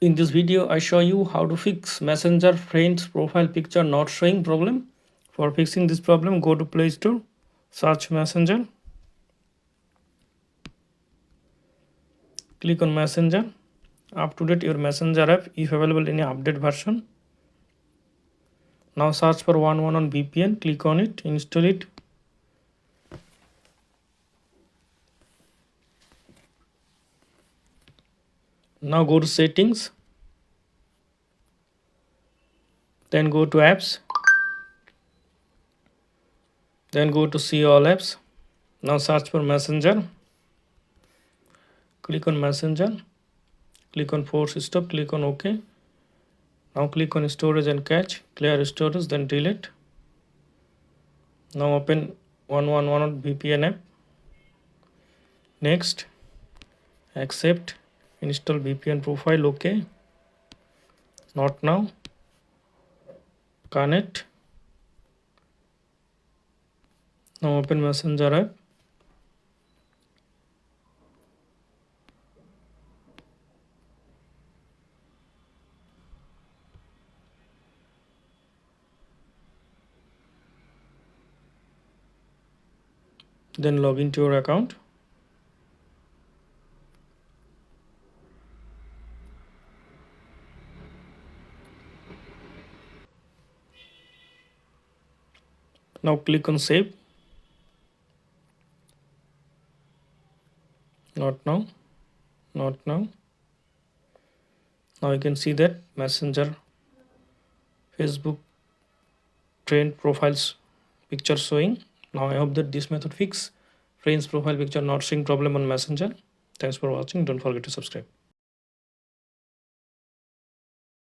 In this video, I show you how to fix Messenger friends profile picture not showing problem. For fixing this problem, go to Play Store, search Messenger, click on Messenger. Up to date your Messenger app if available in an update version. Now search for 111 on VPN, click on it, install it. Now go to settings, then go to apps, then go to see all apps. Now search for Messenger, click on Messenger, click on force stop, click on OK. Now click on storage and cache, clear storage, then delete. Now open 111 on VPN app. Next, accept, install VPN profile, OK. Not now. Connect. Now open Messenger app. Then log into your account. Now click on save. Not now. Not now. Now you can see that Messenger Facebook friend profiles picture showing. Now I hope that this method fix friends profile picture not showing problem on Messenger. Thanks for watching. Don't forget to subscribe.